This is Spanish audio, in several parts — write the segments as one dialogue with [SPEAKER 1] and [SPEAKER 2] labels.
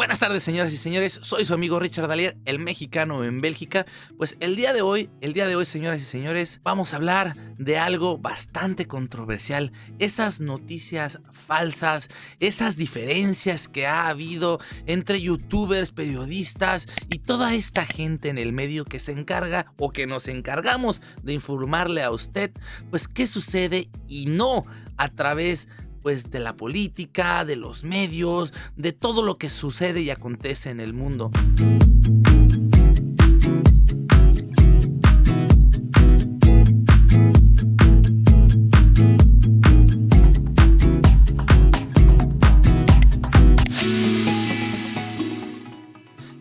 [SPEAKER 1] Buenas tardes, señoras y señores. Soy su amigo Richard Dalier, el mexicano en Bélgica. Pues el día de hoy, señoras y señores, vamos a hablar de algo bastante controversial. Esas noticias falsas, esas diferencias que ha habido entre youtubers, periodistas y toda esta gente en el medio que se encarga o que nos encargamos de informarle a usted, pues qué sucede y no a través pues de la política, de los medios, de todo lo que sucede y acontece en el mundo.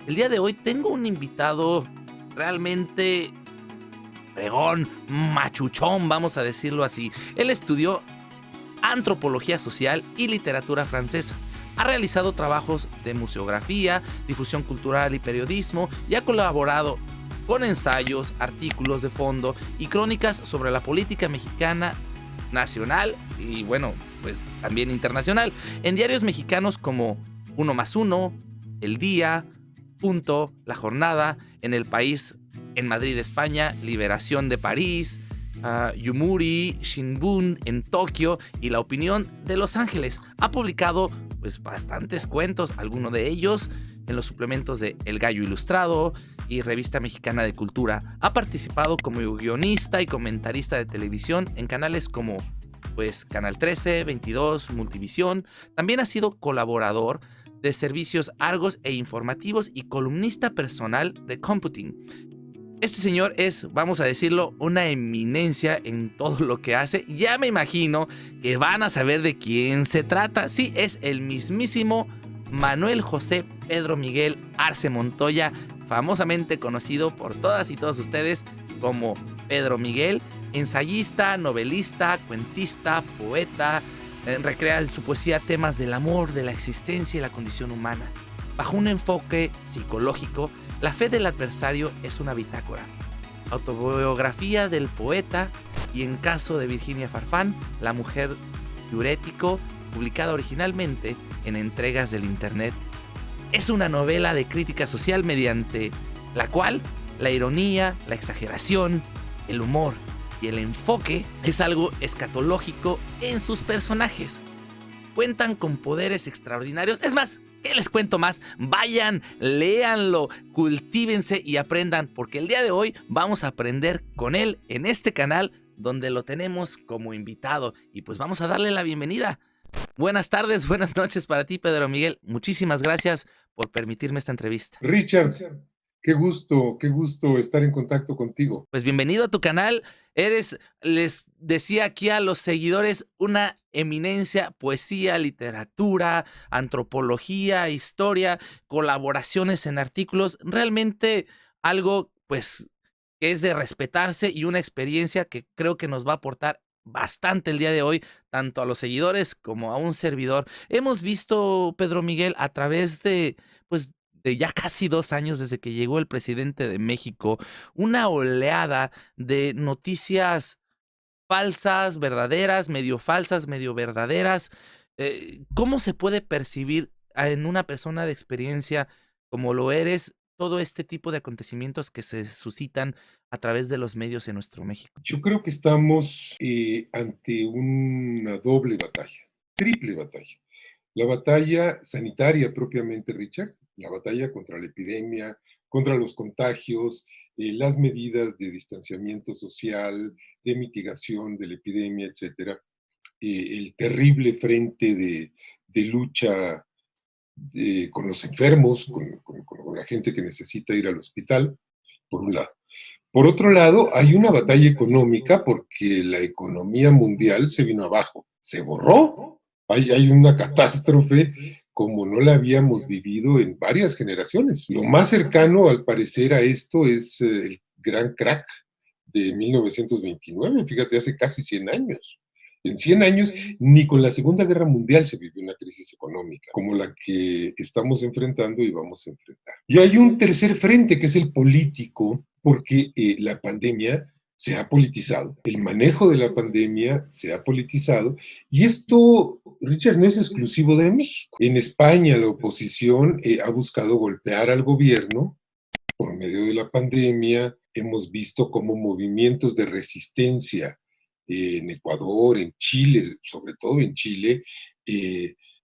[SPEAKER 1] El día de hoy tengo un invitado realmente fregón, machuchón, vamos a decirlo así. Él estudió antropología social y literatura francesa. Ha realizado trabajos de museografía, difusión cultural y periodismo y ha colaborado con ensayos, artículos de fondo y crónicas sobre la política mexicana nacional y bueno, pues también internacional en diarios mexicanos como Uno más Uno, El Día, Punto, La Jornada, En el País, en Madrid, España, Liberación de París, Yumuri, Shinbun en Tokio y La Opinión de Los Ángeles. Ha publicado pues bastantes cuentos, algunos de ellos en los suplementos de El Gallo Ilustrado y Revista Mexicana de Cultura. Ha participado como guionista y comentarista de televisión en canales como pues Canal 13, 22, Multivisión. También ha sido colaborador de servicios Argos e informativos y columnista personal de Computing. Este señor es, vamos a decirlo, una eminencia en todo lo que hace. Ya me imagino que van a saber de quién se trata. Sí, es el mismísimo Manuel José Pedro Miguel Arce Montoya, famosamente conocido por todas y todos ustedes como Pedro Miguel, ensayista, novelista, cuentista, poeta. Recrea en su poesía temas del amor, de la existencia y la condición humana. Bajo un enfoque psicológico, La fe del adversario es una bitácora, autobiografía del poeta y en caso de Virginia Farfán, La mujer diurético, publicada originalmente en entregas del internet. Es una novela de crítica social mediante la cual la ironía, la exageración, el humor y el enfoque es algo escatológico en sus personajes. Cuentan con poderes extraordinarios. Es más, ¿qué les cuento más? Vayan, léanlo, cultívense y aprendan, porque el día de hoy vamos a aprender con él en este canal donde lo tenemos como invitado y pues vamos a darle la bienvenida. Buenas tardes, buenas noches para ti, Pedro Miguel. Muchísimas gracias por permitirme esta entrevista.
[SPEAKER 2] Richard, qué gusto estar en contacto contigo.
[SPEAKER 1] Pues bienvenido a tu canal. Eres, les decía aquí a los seguidores, una eminencia, poesía, literatura, antropología, historia, colaboraciones en artículos, realmente algo pues que es de respetarse y una experiencia que creo que nos va a aportar bastante el día de hoy, tanto a los seguidores como a un servidor. Hemos visto, Pedro Miguel, a través de, pues, de ya casi 2 años desde que llegó el presidente de México, una oleada de noticias falsas, medio verdaderas. ¿Cómo se puede percibir en una persona de experiencia como lo eres todo este tipo de acontecimientos que se suscitan a través de los medios en nuestro México?
[SPEAKER 2] Yo creo que estamos ante una doble batalla, triple batalla. La batalla sanitaria propiamente, Richard, la batalla contra la epidemia, contra los contagios, las medidas de distanciamiento social, de mitigación de la epidemia, etcétera. El terrible frente de lucha con los enfermos, con la gente que necesita ir al hospital, por un lado. Por otro lado, hay una batalla económica porque la economía mundial se vino abajo, se borró. Hay una catástrofe como no la habíamos vivido en varias generaciones. Lo más cercano, al parecer, a esto es el gran crack de 1929, fíjate, hace casi 100 años. En 100 años, ni con la Segunda Guerra Mundial se vivió una crisis económica como la que estamos enfrentando y vamos a enfrentar. Y hay un tercer frente, que es el político, porque la pandemia se ha politizado. El manejo de la pandemia se ha politizado y esto, Richard, no es exclusivo de México. En España la oposición ha buscado golpear al gobierno por medio de la pandemia. Hemos visto cómo movimientos de resistencia en Ecuador, en Chile, sobre todo en Chile,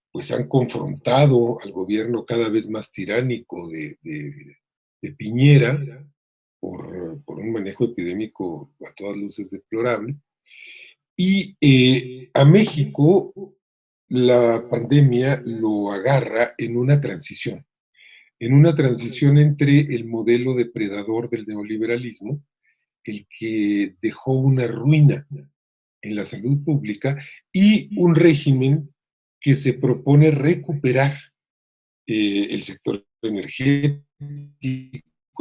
[SPEAKER 2] pues han confrontado al gobierno cada vez más tiránico de Piñera por un manejo epidémico a todas luces deplorable. Y a México la pandemia lo agarra en una transición entre el modelo depredador del neoliberalismo, el que dejó una ruina en la salud pública, y un régimen que se propone recuperar el sector energético,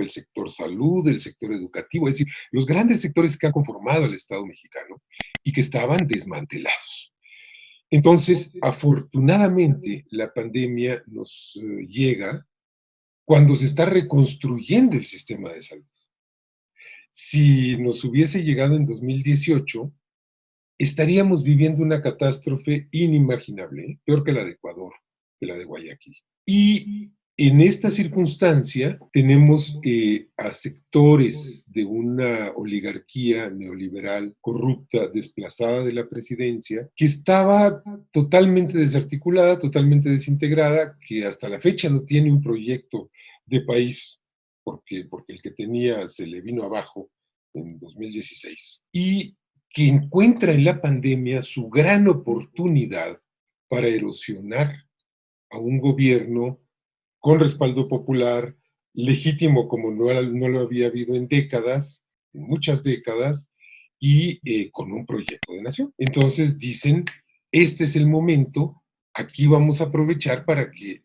[SPEAKER 2] el sector salud, el sector educativo, es decir, los grandes sectores que han conformado el Estado mexicano y que estaban desmantelados. Entonces, afortunadamente, la pandemia nos llega cuando se está reconstruyendo el sistema de salud. Si nos hubiese llegado en 2018, estaríamos viviendo una catástrofe inimaginable, peor que la de Ecuador, que la de Guayaquil. Y en esta circunstancia tenemos a sectores de una oligarquía neoliberal corrupta, desplazada de la presidencia, que estaba totalmente desarticulada, totalmente desintegrada, que hasta la fecha no tiene un proyecto de país, porque el que tenía se le vino abajo en 2016. Y que encuentra en la pandemia su gran oportunidad para erosionar a un gobierno con respaldo popular, legítimo como no lo había habido en décadas, en muchas décadas, y con un proyecto de nación. Entonces dicen, este es el momento, aquí vamos a aprovechar para que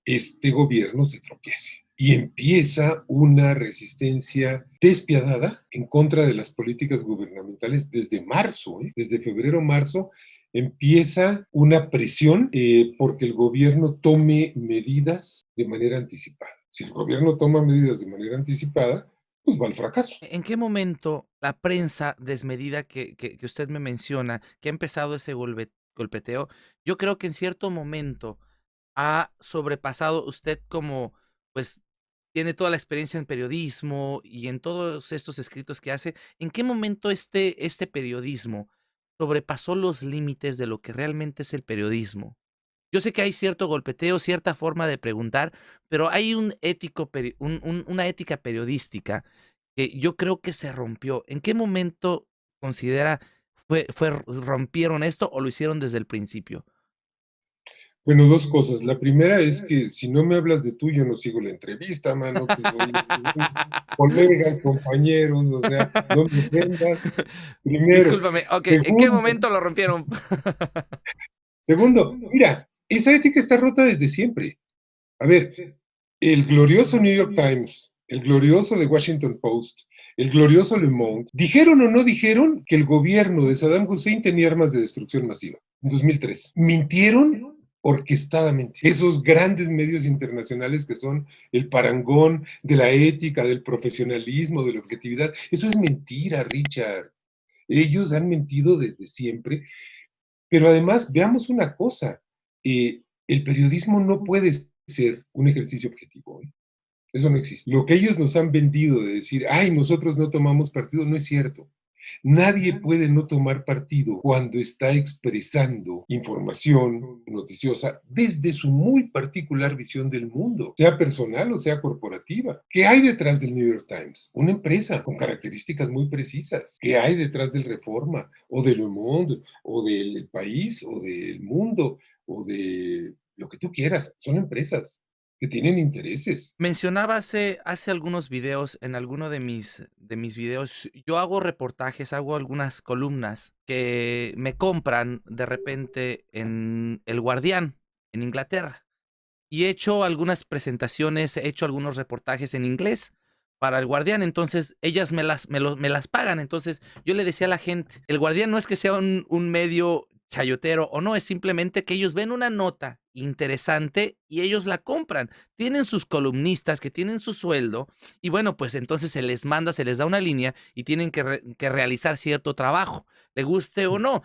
[SPEAKER 2] este gobierno se tropiece. Y empieza una resistencia despiadada en contra de las políticas gubernamentales desde marzo, desde febrero-marzo, empieza una presión porque el gobierno tome medidas de manera anticipada. Si el gobierno toma medidas de manera anticipada, pues va al fracaso.
[SPEAKER 1] ¿En qué momento la prensa desmedida que usted me menciona, que ha empezado ese golpeteo, yo creo que en cierto momento ha sobrepasado usted como, pues, tiene toda la experiencia en periodismo y en todos estos escritos que hace, ¿en qué momento este periodismo sobrepasó los límites de lo que realmente es el periodismo? Yo sé que hay cierto golpeteo, cierta forma de preguntar, pero hay un ético una ética periodística que yo creo que se rompió. ¿En qué momento considera rompieron esto o lo hicieron desde el principio?
[SPEAKER 2] Bueno, dos cosas. La primera es que si no me hablas de tú, yo no sigo la entrevista, mano. Pues, oye, colegas, compañeros, o sea, no me ofendas. Primero.
[SPEAKER 1] Discúlpame, okey, ¿en qué
[SPEAKER 2] Segundo,
[SPEAKER 1] momento lo rompieron?
[SPEAKER 2] segundo, mira, esa ética está rota desde siempre. A ver, el glorioso New York Times, el glorioso The Washington Post, el glorioso Le Monde, ¿dijeron o no dijeron que el gobierno de Saddam Hussein tenía armas de destrucción masiva en 2003? Mintieron orquestadamente. Esos grandes medios internacionales que son el parangón de la ética, del profesionalismo, de la objetividad, eso es mentira, Richard. Ellos han mentido desde siempre, pero además veamos una cosa, el periodismo no puede ser un ejercicio objetivo. Eso no existe. Lo que ellos nos han vendido de decir, ay, nosotros no tomamos partido, no es cierto. Nadie puede no tomar partido cuando está expresando información noticiosa desde su muy particular visión del mundo, sea personal o sea corporativa. ¿Qué hay detrás del New York Times? Una empresa con características muy precisas. ¿Qué hay detrás del Reforma o del Le Monde o del País o del Mundo o de lo que tú quieras? Son empresas que tienen intereses.
[SPEAKER 1] Mencionaba hace algunos videos, en alguno de mis videos, yo hago reportajes, hago algunas columnas que me compran de repente en El Guardián, en Inglaterra. Y he hecho algunas presentaciones, he hecho algunos reportajes en inglés para El Guardián, entonces ellas me las pagan. Entonces yo le decía a la gente, El Guardián no es que sea un medio chayotero o no, es simplemente que ellos ven una nota interesante y ellos la compran. Tienen sus columnistas que tienen su sueldo y bueno, pues entonces se les manda, se les da una línea y tienen que realizar cierto trabajo, le guste o no,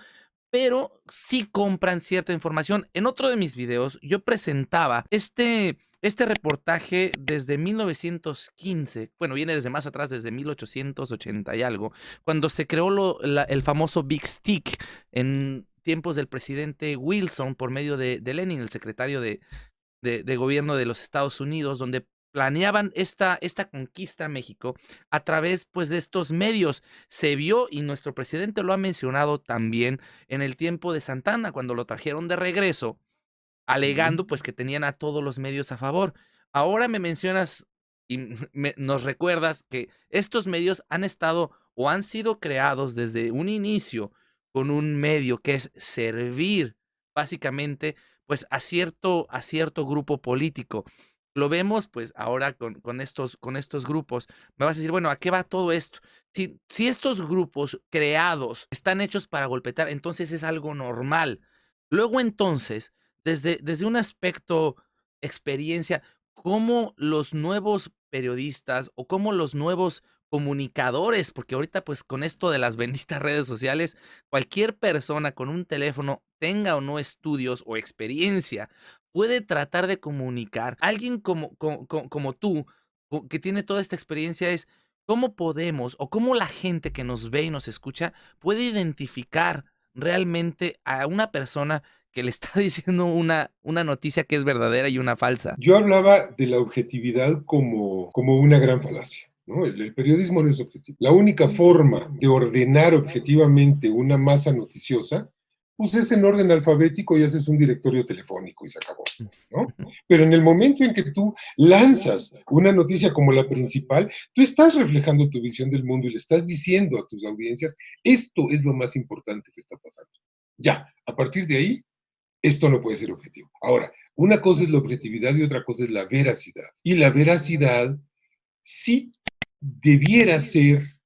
[SPEAKER 1] pero sí compran cierta información. En otro de mis videos yo presentaba este reportaje desde 1915, bueno, viene desde más atrás, desde 1880 y algo, cuando se creó el famoso Big Stick en tiempos del presidente Wilson por medio de Lenin, el secretario de gobierno de los Estados Unidos, donde planeaban esta conquista a México a través pues de estos medios. Se vio y nuestro presidente lo ha mencionado también en el tiempo de Santana, cuando lo trajeron de regreso,
[SPEAKER 2] Ujú.
[SPEAKER 1] alegando pues que tenían a todos los medios a favor. Ahora me mencionas y nos recuerdas que estos medios han estado o han sido creados desde un inicio con un medio que es servir básicamente pues a cierto grupo político. Lo vemos pues ahora con estos grupos. Me vas a decir, bueno, ¿a qué va todo esto? Si estos grupos creados están hechos para golpear, entonces es algo normal. Luego entonces, desde un aspecto experiencia, cómo los nuevos periodistas o cómo los nuevos comunicadores, porque ahorita pues con esto de las benditas redes sociales, cualquier persona con un teléfono, tenga o no estudios o experiencia, puede tratar de comunicar. Alguien como tú, que tiene toda esta experiencia, es cómo podemos o cómo la gente que nos ve y nos escucha puede identificar realmente a una persona que le está diciendo una noticia que es verdadera y una falsa.
[SPEAKER 2] Yo hablaba de la objetividad como una gran falacia, ¿no? El periodismo no es objetivo. La única forma de ordenar objetivamente una masa noticiosa, pues es en orden alfabético y haces un directorio telefónico y se acabó, ¿no? Pero en el momento en que tú lanzas una noticia como la principal, tú estás reflejando tu visión del mundo y le estás diciendo a tus audiencias, esto es lo más importante que está pasando. Ya, a partir de ahí, esto no puede ser objetivo. Ahora, una cosa es la objetividad y otra cosa es la veracidad. Y la veracidad sí debiera ser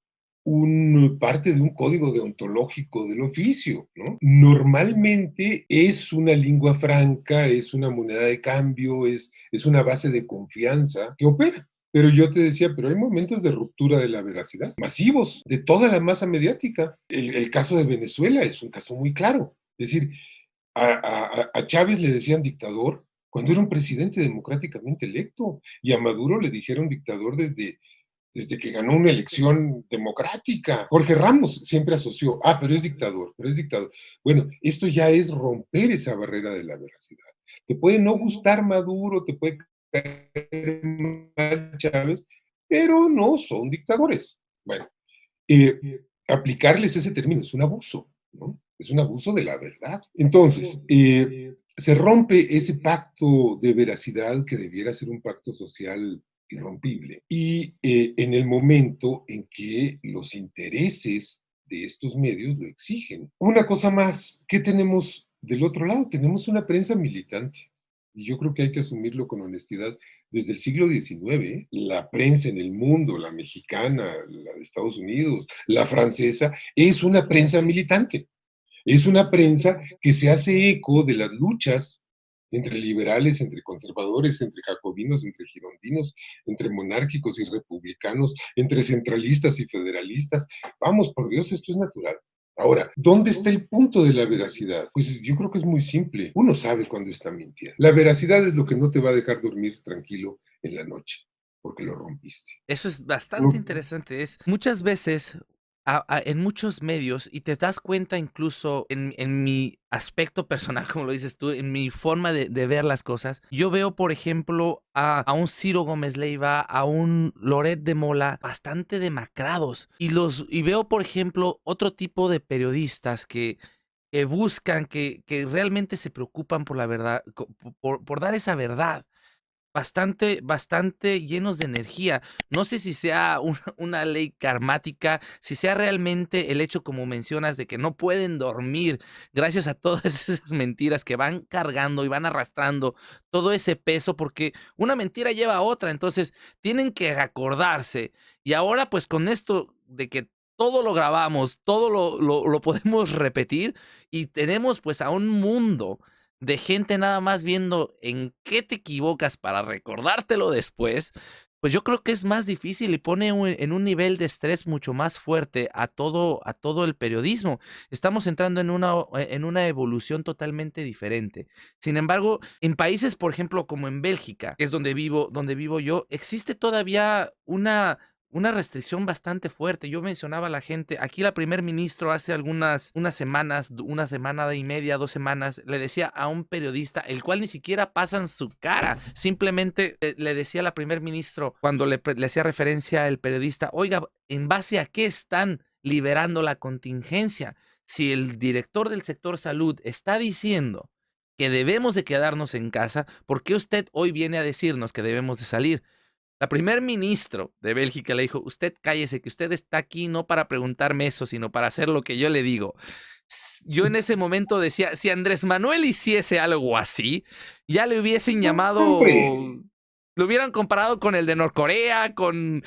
[SPEAKER 2] parte de un código deontológico del oficio, ¿no? Normalmente es una lengua franca, es una moneda de cambio, es una base de confianza que opera. Pero yo te decía, pero hay momentos de ruptura de la veracidad, masivos, de toda la masa mediática. El caso de Venezuela es un caso muy claro. Es decir, a Chávez le decían dictador cuando era un presidente democráticamente electo y a Maduro le dijeron dictador desde que ganó una elección democrática. Jorge Ramos siempre asoció, pero es dictador, pero es dictador. Bueno, esto ya es romper esa barrera de la veracidad. Te puede no gustar Maduro, te puede caer mal Chávez, pero no son dictadores. Bueno, aplicarles ese término es un abuso, ¿no? Es un abuso de la verdad. Entonces, se rompe ese pacto de veracidad que debiera ser un pacto social irrompible. Y en el momento en que los intereses de estos medios lo exigen. Una cosa más, ¿qué tenemos del otro lado? Tenemos una prensa militante. Y yo creo que hay que asumirlo con honestidad. Desde el siglo XIX, la prensa en el mundo, la mexicana, la de Estados Unidos, la francesa, es una prensa militante. Es una prensa que se hace eco de las luchas entre liberales, entre conservadores, entre jacobinos, entre girondinos, entre monárquicos y republicanos, entre centralistas y federalistas. Vamos, por Dios, esto es natural. Ahora, ¿dónde está el punto de la veracidad? Pues yo creo que es muy simple. Uno sabe cuándo está mintiendo. La veracidad es lo que no te va a dejar dormir tranquilo en la noche, porque lo rompiste.
[SPEAKER 1] Eso es bastante interesante. Es muchas veces en muchos medios, y te das cuenta incluso en mi aspecto personal, como lo dices tú, en mi forma de ver las cosas. Yo veo, por ejemplo, a un Ciro Gómez Leiva, a un Loret de Mola, bastante demacrados. Y veo, por ejemplo, otro tipo de periodistas que buscan, que realmente se preocupan por la verdad, por dar esa verdad. Bastante llenos de energía. No sé si sea una ley karmática, si sea realmente el hecho, como mencionas, de que no pueden dormir gracias a todas esas mentiras que van cargando y van arrastrando todo ese peso, porque una mentira lleva a otra, entonces tienen que acordarse. Y ahora, pues, con esto de que todo lo grabamos, todo lo podemos repetir y tenemos pues a un mundo de gente nada más viendo en qué te equivocas para recordártelo después, pues yo creo que es más difícil y pone en un nivel de estrés mucho más fuerte a todo el periodismo. Estamos entrando en una evolución totalmente diferente. Sin embargo, en países, por ejemplo, como en Bélgica, que es donde vivo yo, existe todavía una restricción bastante fuerte. Yo mencionaba a la gente, aquí la primer ministro hace unas semanas, una semana y media, 2 semanas, le decía a un periodista, el cual ni siquiera pasan su cara, simplemente le decía a la primer ministro cuando le hacía referencia al periodista, oiga, ¿en base a qué están liberando la contingencia? Si el director del sector salud está diciendo que debemos de quedarnos en casa, ¿por qué usted hoy viene a decirnos que debemos de salir? La primer ministro de Bélgica le dijo, usted cállese, que usted está aquí no para preguntarme eso, sino para hacer lo que yo le digo. Yo en ese momento decía, si Andrés Manuel hiciese algo así, ya le hubiesen
[SPEAKER 2] No,
[SPEAKER 1] llamado,
[SPEAKER 2] hombre,
[SPEAKER 1] lo hubieran comparado con el de Norcorea, con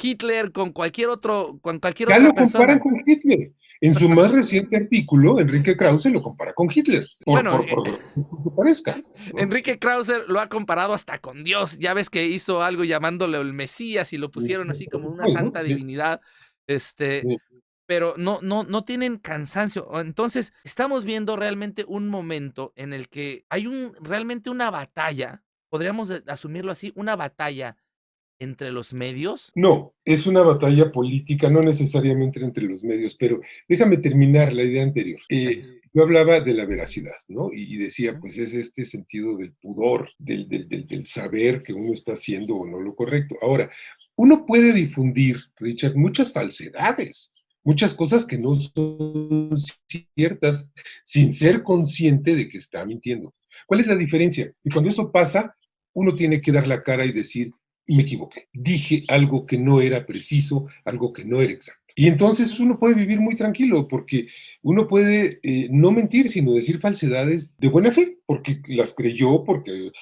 [SPEAKER 1] Hitler, con cualquier
[SPEAKER 2] ya
[SPEAKER 1] otra
[SPEAKER 2] lo comparan
[SPEAKER 1] persona.
[SPEAKER 2] con Hitler. En su más reciente artículo, Enrique Krause lo compara con Hitler,
[SPEAKER 1] Bueno,
[SPEAKER 2] por gracioso que parezca, ¿no?
[SPEAKER 1] Enrique Krauser lo ha comparado hasta con Dios. Ya ves que hizo algo llamándole el Mesías y lo pusieron así como una
[SPEAKER 2] Bueno,
[SPEAKER 1] santa
[SPEAKER 2] sí,
[SPEAKER 1] divinidad. Este,
[SPEAKER 2] sí.
[SPEAKER 1] pero no tienen cansancio. Entonces, estamos viendo realmente un momento en el que hay realmente una batalla, podríamos asumirlo así, una batalla entre los medios.
[SPEAKER 2] No, es una batalla política, no necesariamente entre los medios, pero déjame terminar la idea anterior.
[SPEAKER 1] Gracias.
[SPEAKER 2] Yo hablaba de la veracidad, ¿no? Y decía,
[SPEAKER 1] Ujú.
[SPEAKER 2] pues es este sentido del pudor, del saber que uno está haciendo o no lo correcto. Ahora, uno puede difundir, Richard, muchas falsedades, muchas cosas que no son ciertas, sin ser consciente de que está mintiendo. ¿Cuál es la diferencia? Y cuando eso pasa, uno tiene que dar la cara y decir, me equivoqué, dije algo que no era preciso, algo que no era exacto. Y entonces uno puede vivir muy tranquilo porque uno puede no mentir, sino decir falsedades de buena fe, porque las creyó, porque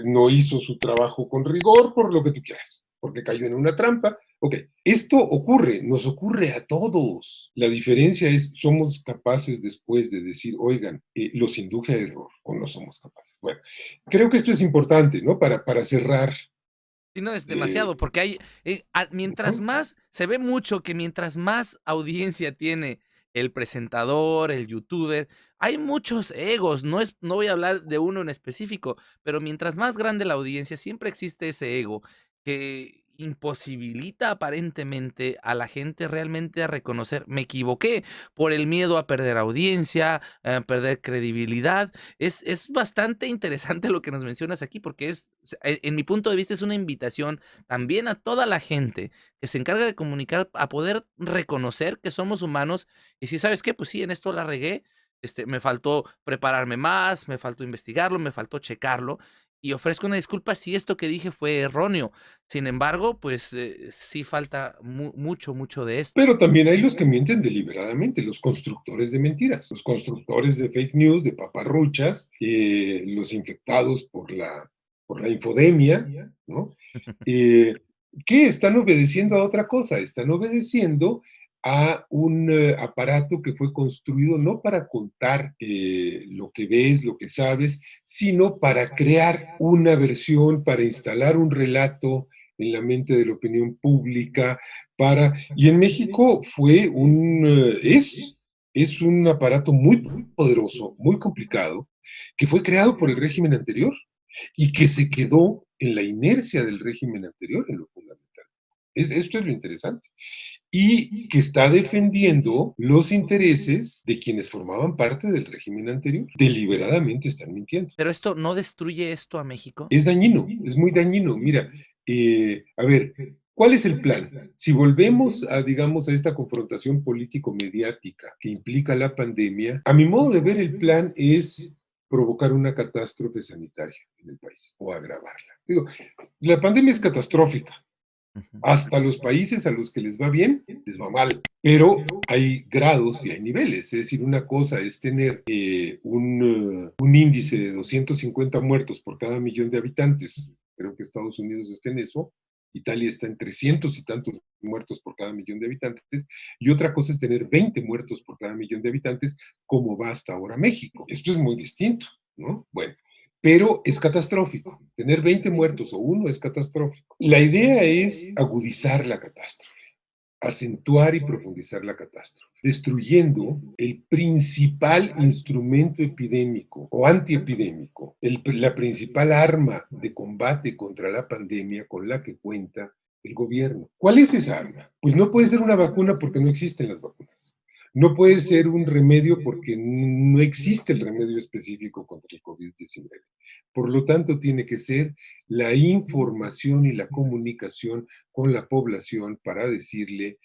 [SPEAKER 2] no hizo su trabajo con rigor, por lo que tú quieras, porque cayó en una trampa. Ok, esto ocurre, nos ocurre a todos. La diferencia es, somos capaces después de decir, oigan, los induje a error, o no somos capaces. Bueno, creo que esto es importante, ¿no? Para cerrar.
[SPEAKER 1] Sí, no es
[SPEAKER 2] eh,
[SPEAKER 1] demasiado, porque mientras
[SPEAKER 2] ¿no?
[SPEAKER 1] más, se ve mucho que mientras más audiencia tiene el presentador, el youtuber, hay muchos egos, no voy a hablar de uno en específico, pero mientras más grande la audiencia, siempre existe ese ego que imposibilita aparentemente a la gente realmente a reconocer, me equivoqué, por el miedo a perder audiencia, a perder credibilidad. Es bastante interesante lo que nos mencionas aquí, porque en mi punto de vista, es una invitación también a toda la gente que se encarga de comunicar a poder reconocer que somos humanos y si sabes qué, pues sí, en esto la regué, me faltó prepararme más, me faltó investigarlo, me faltó checarlo y ofrezco una disculpa si esto que dije fue erróneo. Sin embargo, pues sí falta mucho de esto.
[SPEAKER 2] Pero también hay los que mienten deliberadamente, los constructores de mentiras, los constructores de fake news, de paparruchas, los infectados por la infodemia, ¿no? Eh, que están obedeciendo a otra cosa, están obedeciendo a un aparato que fue construido no para contar lo que ves, lo que sabes, sino para crear una versión, para instalar un relato en la mente de la opinión pública, y en México es un aparato muy poderoso, muy complicado, que fue creado por el régimen anterior y que se quedó en la inercia del régimen anterior en lo fundamental. Esto es lo interesante. Y que está defendiendo los intereses de quienes formaban parte del régimen anterior. Deliberadamente están mintiendo.
[SPEAKER 1] Pero esto no destruye esto a México.
[SPEAKER 2] Es dañino, es muy dañino. Mira, a ver, ¿cuál es el plan? Si volvemos a, digamos, a esta confrontación político-mediática que implica la pandemia, a mi modo de ver, el plan es provocar una catástrofe sanitaria en el país o agravarla. Digo, la pandemia es catastrófica.
[SPEAKER 1] Ujú.
[SPEAKER 2] Hasta los países a los que les va bien, les va mal. Pero hay grados y hay niveles. Es decir, una cosa es tener un índice de 250 muertos por cada millón de habitantes. Creo que Estados Unidos está en eso. Italia está en 300 y tantos muertos por cada millón de habitantes, y otra cosa es tener 20 muertos por cada millón de habitantes, como va hasta ahora México. Esto es muy distinto, ¿no? Bueno, pero es catastrófico. Tener 20 muertos o uno es catastrófico. La idea es agudizar la catástrofe, acentuar y profundizar la catástrofe, destruyendo el principal instrumento epidémico o antiepidémico, la principal arma de combate contra la pandemia con la que cuenta el gobierno. ¿Cuál es esa arma? Pues no puede ser una vacuna porque no existen las vacunas. No puede ser un remedio porque no existe el remedio específico contra el COVID-19. Por lo tanto, tiene que ser la información y la comunicación con la población para decirle: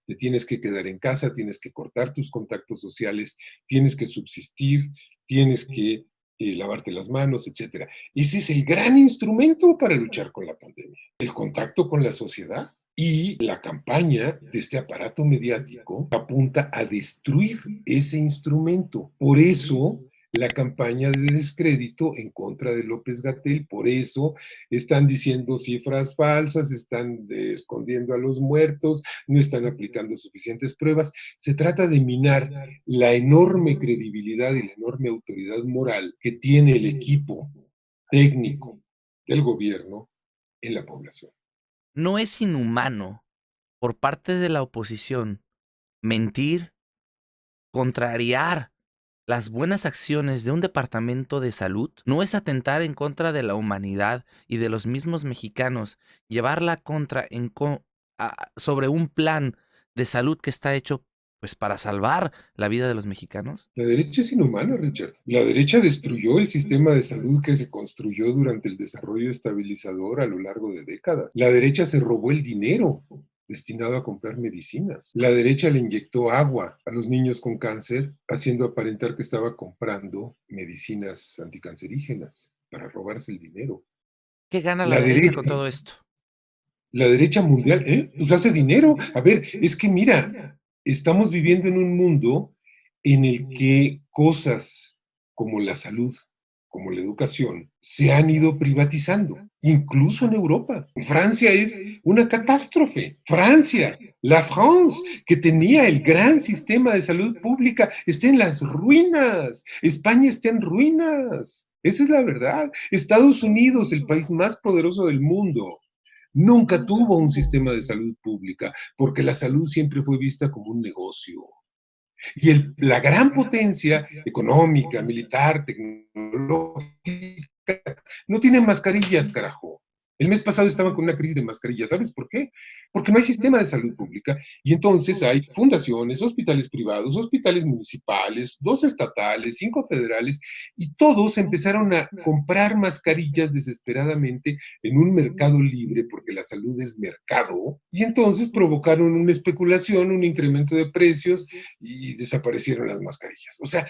[SPEAKER 2] te tienes que quedar en casa, tienes que cortar tus contactos sociales, tienes que subsistir, tienes que lavarte las manos, etcétera. Ese es el gran instrumento para luchar con la pandemia, el contacto con la sociedad. Y la campaña de este aparato mediático apunta a destruir ese instrumento. Por eso la campaña de descrédito en contra de López-Gatell, por eso están diciendo cifras falsas, están escondiendo a los muertos, no están aplicando suficientes pruebas. Se trata de minar la enorme credibilidad y la enorme autoridad moral que tiene el equipo técnico del gobierno en la población.
[SPEAKER 1] No es inhumano por parte de la oposición mentir, contrariar las buenas acciones de un departamento de salud. No es atentar en contra de la humanidad y de los mismos mexicanos, llevarla contra sobre un plan de salud que está hecho pues para salvar la vida de los mexicanos.
[SPEAKER 2] La derecha es inhumana, Richard. La derecha destruyó el sistema de salud que se construyó durante el desarrollo estabilizador a lo largo de décadas. La derecha se robó el dinero destinado a comprar medicinas. La derecha le inyectó agua a los niños con cáncer, haciendo aparentar que estaba comprando medicinas anticancerígenas para robarse el dinero.
[SPEAKER 1] ¿Qué gana la
[SPEAKER 2] La
[SPEAKER 1] derecha con
[SPEAKER 2] derecha,
[SPEAKER 1] todo esto?
[SPEAKER 2] la derecha mundial, pues hace dinero. A ver, es que mira, estamos viviendo en un mundo en el que cosas como la salud, como la educación, se han ido privatizando, incluso en Europa. Francia es una catástrofe. Francia, la France, que tenía el gran sistema de salud pública, está en las ruinas. España está en ruinas. Esa es la verdad. Estados Unidos, el país más poderoso del mundo, nunca tuvo un sistema de salud pública, porque la salud siempre fue vista como un negocio. Y la gran potencia económica, militar, tecnológica, no tiene mascarillas, carajo. El mes pasado estaban con una crisis de mascarillas. ¿Sabes por qué? Porque no hay sistema de salud pública. Y entonces hay fundaciones, hospitales privados, hospitales municipales, 2 estatales, 5 federales, y todos empezaron a comprar mascarillas desesperadamente en un mercado libre, porque la salud es mercado, y entonces provocaron una especulación, un incremento de precios, y desaparecieron las mascarillas. O sea,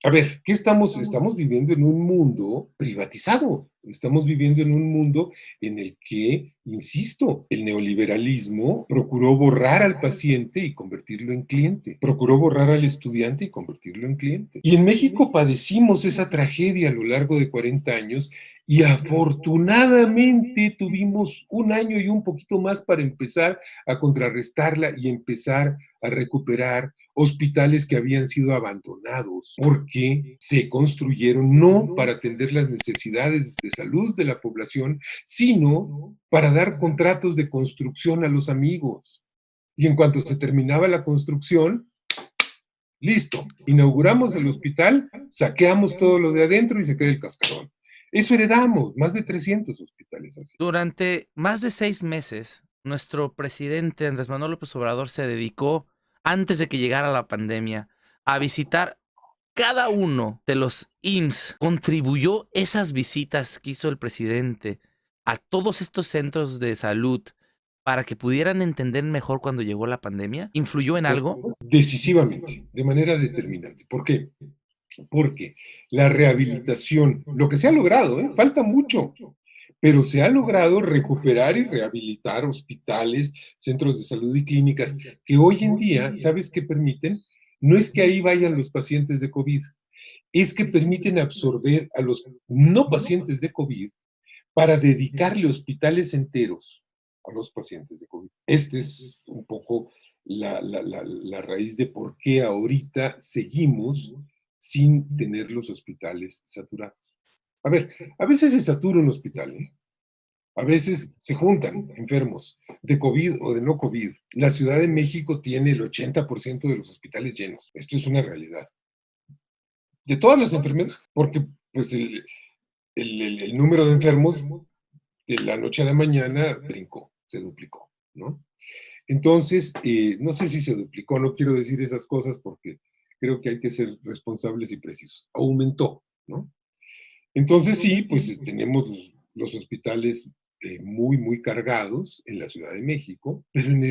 [SPEAKER 2] a ver, ¿qué estamos? Estamos viviendo en un mundo privatizado. Estamos viviendo en un mundo en el que, insisto, el neoliberalismo procuró borrar al paciente y convertirlo en cliente. Procuró borrar al estudiante y convertirlo en cliente. Y en México padecimos esa tragedia a lo largo de 40 años, y afortunadamente tuvimos un año y un poquito más para empezar a contrarrestarla y empezar a recuperar hospitales que habían sido abandonados porque se construyeron no para atender las necesidades de salud de la población, sino para dar contratos de construcción a los amigos. Y en cuanto se terminaba la construcción, listo, inauguramos el hospital, saqueamos todo lo de adentro y se queda el cascarón. Eso heredamos, más de 300 hospitales así.
[SPEAKER 1] Durante más de 6 meses, nuestro presidente Andrés Manuel López Obrador se dedicó, antes de que llegara la pandemia, a visitar cada uno de los IMSS. ¿Contribuyó esas visitas que hizo el presidente a todos estos centros de salud para que pudieran entender mejor cuando llegó la pandemia? ¿Influyó en algo?
[SPEAKER 2] Decisivamente, de manera determinante. ¿Por qué? Porque la rehabilitación, lo que se ha logrado, falta mucho, pero se ha logrado recuperar y rehabilitar hospitales, centros de salud y clínicas que hoy en día, ¿sabes qué permiten? No es que ahí vayan los pacientes de COVID, es que permiten absorber a los no pacientes de COVID para dedicarle hospitales enteros a los pacientes de COVID. Este es un poco la raíz de por qué ahorita seguimos sin tener los hospitales saturados. A ver, a veces se satura un hospital, ¿eh? A veces se juntan enfermos de COVID o de no COVID. La Ciudad de México tiene el 80% de los hospitales llenos. Esto es una realidad. De todas las enfermedades, porque pues el número de enfermos de la noche a la mañana brincó, se duplicó, ¿no? Entonces, no sé si se duplicó, no quiero decir esas cosas porque creo que hay que ser responsables y precisos. Aumentó, ¿no? Entonces sí, pues tenemos los hospitales muy, muy cargados en la Ciudad de México, pero en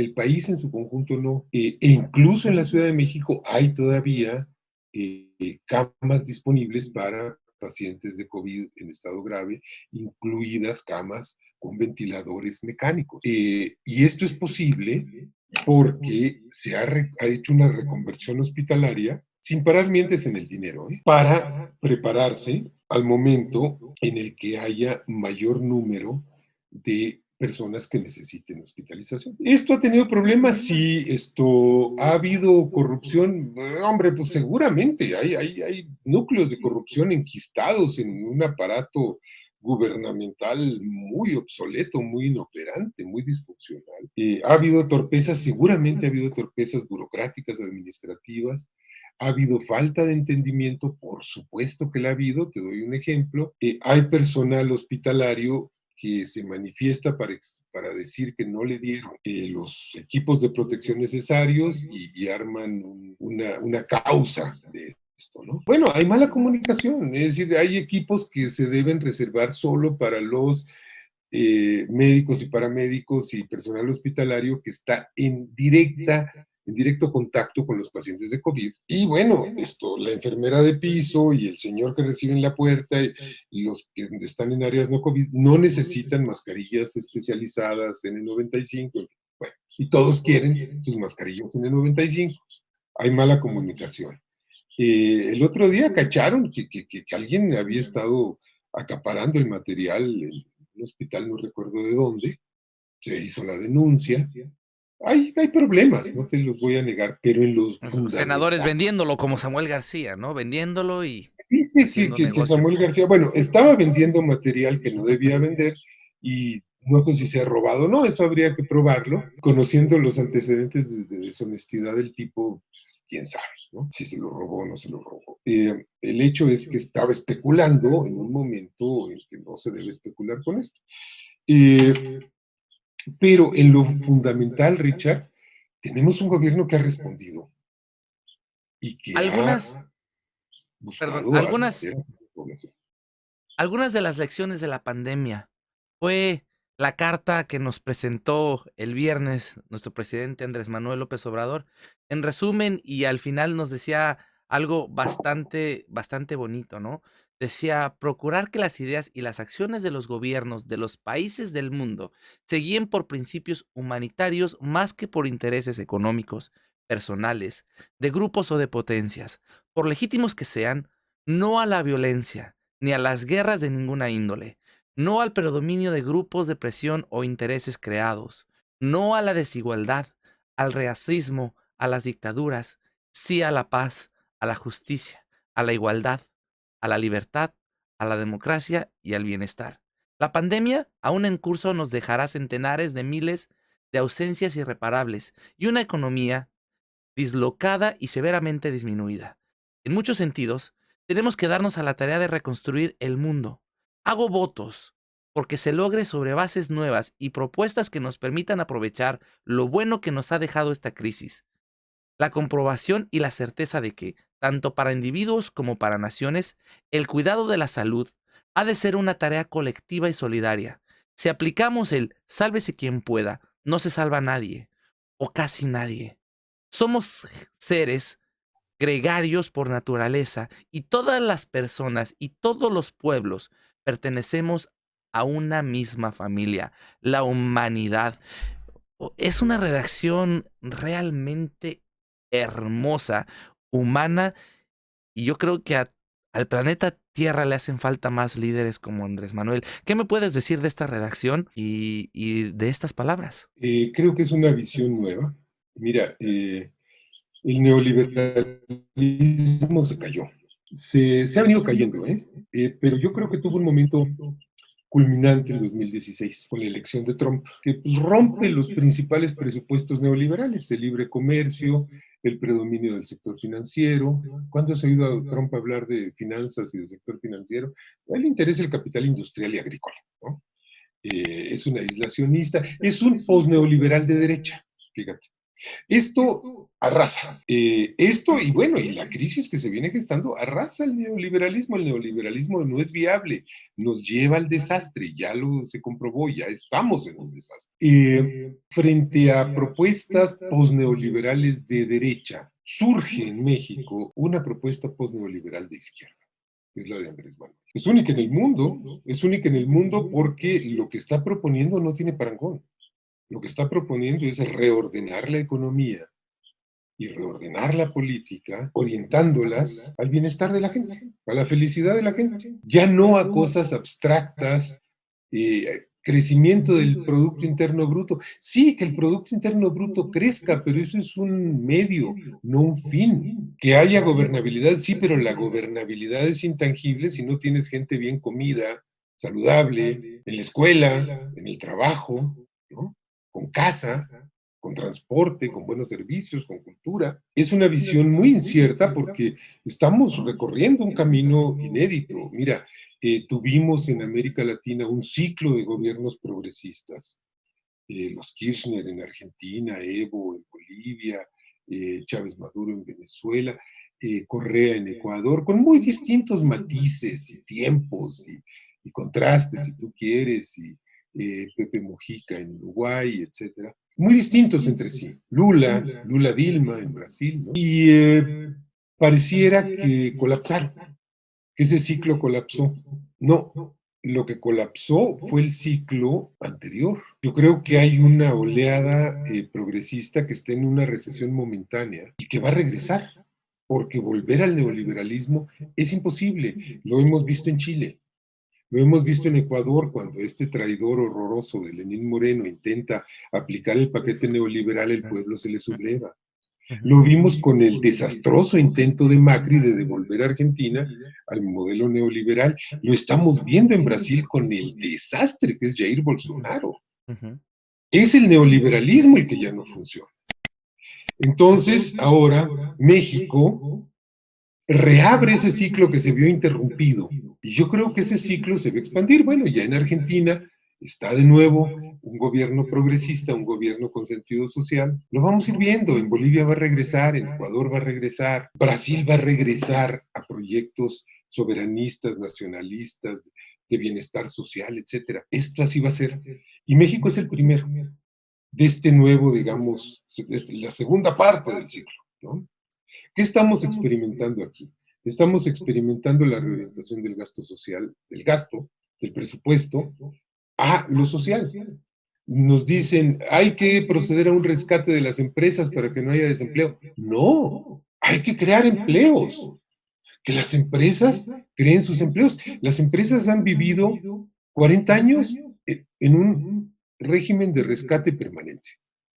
[SPEAKER 2] el país en su conjunto no. E incluso en la Ciudad de México hay todavía camas disponibles para pacientes de COVID en estado grave, incluidas camas con ventiladores mecánicos. Y esto es posible porque se ha hecho una reconversión hospitalaria sin parar mientes en el dinero, para prepararse al momento en el que haya mayor número de personas que necesiten hospitalización. ¿Esto ha tenido problemas? Sí. ¿Esto ha habido corrupción? Hombre, pues seguramente hay núcleos de corrupción enquistados en un aparato gubernamental muy obsoleto, muy inoperante, muy disfuncional. ¿Ha habido torpezas? Seguramente ha habido torpezas burocráticas, administrativas. ¿Ha habido falta de entendimiento? Por supuesto que la ha habido. Te doy un ejemplo. Hay personal hospitalario que se manifiesta para decir que no le dieron los equipos de protección necesarios y arman una causa de esto, ¿no? Bueno, hay mala comunicación, es decir, hay equipos que se deben reservar solo para los médicos y paramédicos y personal hospitalario que está en directo contacto con los pacientes de COVID. Y bueno, la enfermera de piso y el señor que recibe en la puerta y los que están en áreas no COVID no necesitan mascarillas especializadas N95. Bueno, y todos quieren sus mascarillas N95. Hay mala comunicación. El otro día cacharon que alguien había estado acaparando el material en un hospital, no recuerdo de dónde, se hizo la denuncia. Hay problemas, no te los voy a negar, pero en los
[SPEAKER 1] Senadores
[SPEAKER 2] fundamentales.
[SPEAKER 1] vendiéndolo como Samuel García, ¿no? Vendiéndolo y
[SPEAKER 2] Dice
[SPEAKER 1] haciendo
[SPEAKER 2] que
[SPEAKER 1] negocio.
[SPEAKER 2] Samuel García, bueno, estaba vendiendo material que no debía vender y no sé si se ha robado o no, eso habría que probarlo. Conociendo los antecedentes de deshonestidad del tipo, quién sabe, ¿no? Si se lo robó o no se lo robó. El hecho es que estaba especulando en un momento en que no se debe especular con esto. Pero en lo fundamental, Richard, tenemos un gobierno que ha respondido y que ha
[SPEAKER 1] Algunas, perdón,
[SPEAKER 2] buscado atender a la población.
[SPEAKER 1] algunas de las lecciones de la pandemia fue la carta que nos presentó el viernes nuestro presidente Andrés Manuel López Obrador. En resumen, y al final nos decía algo bastante, bastante bonito, ¿no? Decía, procurar que las ideas y las acciones de los gobiernos de los países del mundo se guíen por principios humanitarios más que por intereses económicos, personales, de grupos o de potencias, por legítimos que sean, no a la violencia, ni a las guerras de ninguna índole, no al predominio de grupos de presión o intereses creados, no a la desigualdad, al racismo, a las dictaduras, sí a la paz, a la justicia, a la igualdad, a la libertad, a la democracia y al bienestar. La pandemia, aún en curso, nos dejará centenares de miles de ausencias irreparables y una economía dislocada y severamente disminuida. En muchos sentidos, tenemos que darnos a la tarea de reconstruir el mundo. Hago votos porque se logre sobre bases nuevas y propuestas que nos permitan aprovechar lo bueno que nos ha dejado esta crisis. La comprobación y la certeza de que, tanto para individuos como para naciones, el cuidado de la salud ha de ser una tarea colectiva y solidaria. Si aplicamos el sálvese quien pueda, no se salva nadie, o casi nadie. Somos seres gregarios por naturaleza y todas las personas y todos los pueblos pertenecemos a una misma familia, la humanidad. Es una redacción realmente hermosa, humana, y yo creo que al planeta Tierra le hacen falta más líderes como Andrés Manuel. ¿Qué me puedes decir de esta redacción y de estas palabras?
[SPEAKER 2] Creo que es una visión nueva. Mira, el neoliberalismo se cayó. Se ha venido cayendo, ¿eh? Pero yo creo que tuvo un momento culminante en 2016 con la elección de Trump, que pues, rompe los principales presupuestos neoliberales, el libre comercio, el predominio del sector financiero. ¿Cuándo has oído a Trump hablar de finanzas y del sector financiero? A él le interesa el capital industrial y agrícola, ¿no? Es un aislacionista, es un posneoliberal de derecha, fíjate. Esto arrasa. Esto y bueno, y la crisis que se viene gestando arrasa el neoliberalismo. El neoliberalismo no es viable, nos lleva al desastre, ya lo se comprobó, ya estamos en un desastre. Frente a propuestas posneoliberales de derecha, surge en México una propuesta posneoliberal de izquierda, que es la de Andrés Manuel. Es única en el mundo porque lo que está proponiendo no tiene parangón. Lo que está proponiendo es reordenar la economía y reordenar la política, orientándolas al bienestar de la gente, a la felicidad de la gente, ya no a cosas abstractas, crecimiento del Producto Interno Bruto. Sí, que el Producto Interno Bruto crezca, pero eso es un medio, no un fin. Que haya gobernabilidad, sí, pero la gobernabilidad es intangible si no tienes gente bien comida, saludable, en la escuela, en el trabajo, ¿no? Con casa, con transporte, con buenos servicios, con cultura. Es una visión muy incierta porque estamos recorriendo un camino inédito. Mira, tuvimos en América Latina un ciclo de gobiernos progresistas. Los Kirchner en Argentina, Evo en Bolivia, Chávez Maduro en Venezuela, Correa en Ecuador, con muy distintos matices y tiempos y contrastes, si tú quieres, y Pepe Mujica en Uruguay, etcétera. Muy distintos entre sí. Lula Dilma en Brasil, ¿no? Y pareciera que colapsaron, que ese ciclo colapsó. No, lo que colapsó fue el ciclo anterior. Yo creo que hay una oleada progresista que está en una recesión momentánea y que va a regresar, porque volver al neoliberalismo es imposible. Lo hemos visto en Chile, lo hemos visto en Ecuador cuando este traidor horroroso de Lenín Moreno intenta aplicar el paquete neoliberal, el pueblo se le subleva. Lo vimos con el desastroso intento de Macri de devolver a Argentina al modelo neoliberal. Lo estamos viendo en Brasil con el desastre que es Jair Bolsonaro. Es el neoliberalismo el que ya no funciona. Entonces, ahora México reabre ese ciclo que se vio interrumpido. Y yo creo que ese ciclo se va a expandir. Bueno, ya en Argentina está de nuevo un gobierno progresista, un gobierno con sentido social. Lo vamos a ir viendo. En Bolivia va a regresar, en Ecuador va a regresar, Brasil va a regresar a proyectos soberanistas, nacionalistas, de bienestar social, etcétera. Esto así va a ser. Y México es el primero de este nuevo, digamos, de la segunda parte del ciclo, ¿no? ¿Qué estamos experimentando aquí? Estamos experimentando la reorientación del gasto social, del gasto, del presupuesto, a lo social. Nos dicen, hay que proceder a un rescate de las empresas para que no haya desempleo. No, hay que crear empleos. Que las empresas creen sus empleos. Las empresas han vivido 40 años en un régimen de rescate permanente.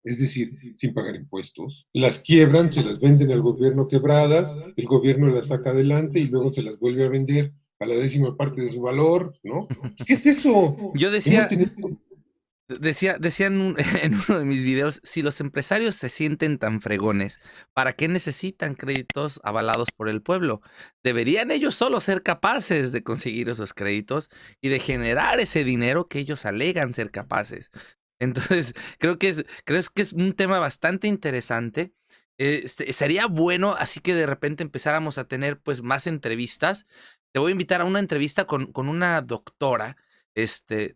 [SPEAKER 2] Es decir, sin pagar impuestos. Las quiebran, se las venden al gobierno quebradas, el gobierno las saca adelante y luego se las vuelve a vender a la 10ª parte de su valor, ¿no? ¿Qué es eso?
[SPEAKER 1] Yo
[SPEAKER 2] Hemos
[SPEAKER 1] decía,
[SPEAKER 2] tenido...
[SPEAKER 1] decía en uno de mis videos, si los empresarios se sienten tan fregones, ¿para qué necesitan créditos avalados por el pueblo? Deberían ellos solo ser capaces de conseguir esos créditos y de generar ese dinero que ellos alegan ser capaces. Entonces, creo que es un tema bastante interesante. Sería bueno, así que de repente empezáramos a tener pues más entrevistas. Te voy a invitar a una entrevista con una doctora,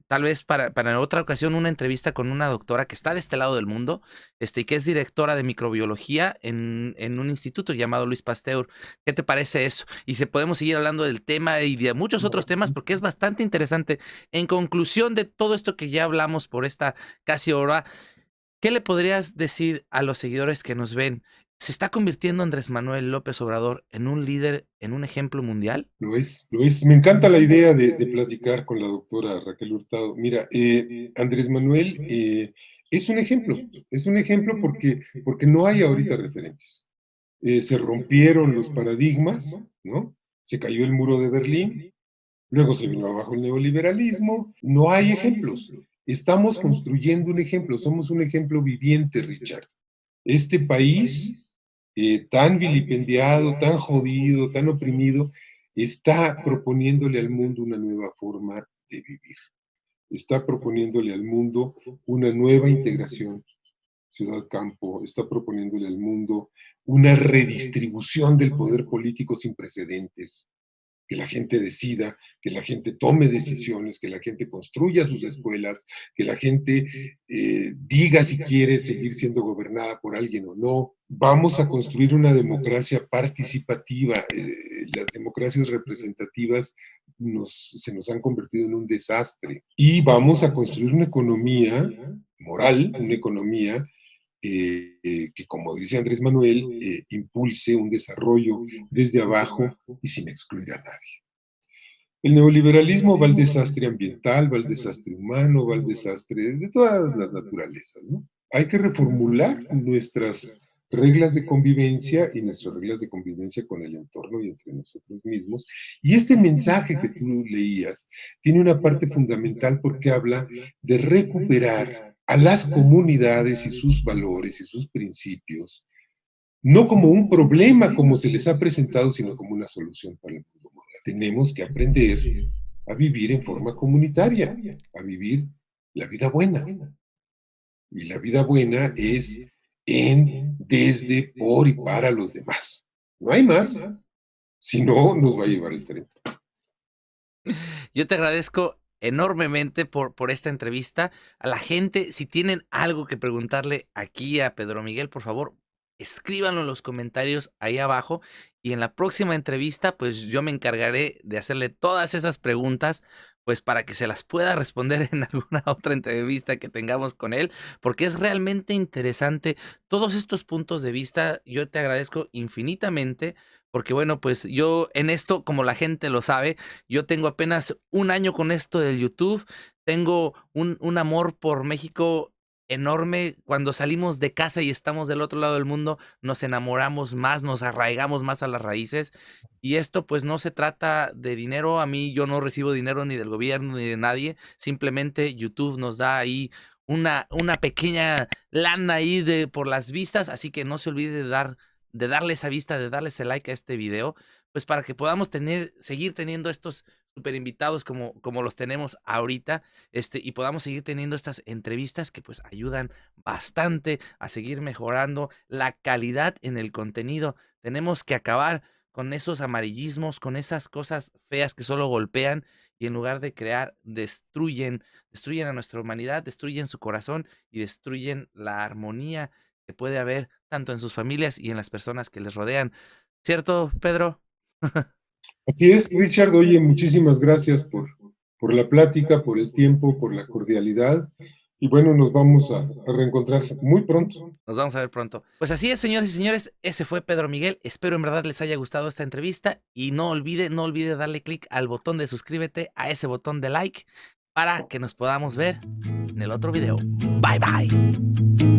[SPEAKER 1] tal vez para otra ocasión una entrevista con una doctora que está de este lado del mundo, y que es directora de microbiología en un instituto llamado Luis Pasteur. ¿Qué te parece eso? Y si podemos seguir hablando del tema y de muchos otros temas porque es bastante interesante. En conclusión de todo esto que ya hablamos por esta casi hora, ¿qué le podrías decir a los seguidores que nos ven? ¿Se está convirtiendo Andrés Manuel López Obrador en un líder, en un ejemplo mundial?
[SPEAKER 2] Lo es, lo es. Me encanta la idea de platicar con la doctora Raquel Hurtado. Mira, Andrés Manuel es un ejemplo porque no hay ahorita referentes. Se rompieron los paradigmas, ¿no? Se cayó el muro de Berlín, luego se vino abajo el neoliberalismo, no hay ejemplos. Estamos construyendo un ejemplo, somos un ejemplo viviente, Richard. Este país, tan vilipendiado, tan jodido, tan oprimido, está proponiéndole al mundo una nueva forma de vivir. Está proponiéndole al mundo una nueva integración ciudad-campo, está proponiéndole al mundo una redistribución del poder político sin precedentes, que la gente decida, que la gente tome decisiones, que la gente construya sus escuelas, que la gente diga si quiere seguir siendo gobernada por alguien o no. Vamos a construir una democracia participativa. Las democracias representativas se nos han convertido en un desastre. Y vamos a construir una economía moral, una economía que, como dice Andrés Manuel, impulse un desarrollo desde abajo y sin excluir a nadie. El neoliberalismo va al desastre ambiental, va al desastre humano, va al desastre de todas las naturalezas, ¿no? Hay que reformular nuestras reglas de convivencia y nuestras reglas de convivencia con el entorno y entre nosotros mismos. Y este mensaje que tú leías tiene una parte fundamental porque habla de recuperar a las comunidades y sus valores y sus principios, no como un problema como se les ha presentado, sino como una solución para el mundo moderno. Tenemos que aprender a vivir en forma comunitaria, a vivir la vida buena. Y la vida buena es en, desde, por y para los demás. No hay más. Si no, nos va a llevar el tren.
[SPEAKER 1] Yo te agradezco enormemente por esta entrevista. A la gente, si tienen algo que preguntarle aquí a Pedro Miguel, por favor, escríbanlo en los comentarios ahí abajo. Y en la próxima entrevista, pues yo me encargaré de hacerle todas esas preguntas, pues para que se las pueda responder en alguna otra entrevista que tengamos con él, porque es realmente interesante todos estos puntos de vista. Yo te agradezco infinitamente, porque bueno, pues yo en esto, como la gente lo sabe, yo tengo apenas un año con esto del YouTube, tengo un amor por México enorme. Cuando salimos de casa y estamos del otro lado del mundo, nos enamoramos más, nos arraigamos más a las raíces. Y esto pues no se trata de dinero. A mí yo no recibo dinero ni del gobierno ni de nadie. Simplemente YouTube nos da ahí una pequeña lana ahí por las vistas. Así que no se olvide de darle esa vista, de darle ese like a este video, pues para que podamos seguir teniendo estos super invitados como los tenemos ahorita, y podamos seguir teniendo estas entrevistas que pues ayudan bastante a seguir mejorando la calidad en el contenido. Tenemos que acabar con esos amarillismos, con esas cosas feas que solo golpean y en lugar de crear, destruyen a nuestra humanidad, destruyen su corazón y destruyen la armonía que puede haber tanto en sus familias y en las personas que les rodean. ¿Cierto, Pedro?
[SPEAKER 2] Así es, Richard. Oye, muchísimas gracias por la plática, por el tiempo, por la cordialidad. Y bueno, nos vamos a reencontrar muy pronto.
[SPEAKER 1] Nos vamos a ver pronto. Pues así es, señores y señores, ese fue Pedro Miguel. Espero en verdad les haya gustado esta entrevista y no olvide darle clic al botón de suscríbete, a ese botón de like, para que nos podamos ver en el otro video. Bye bye.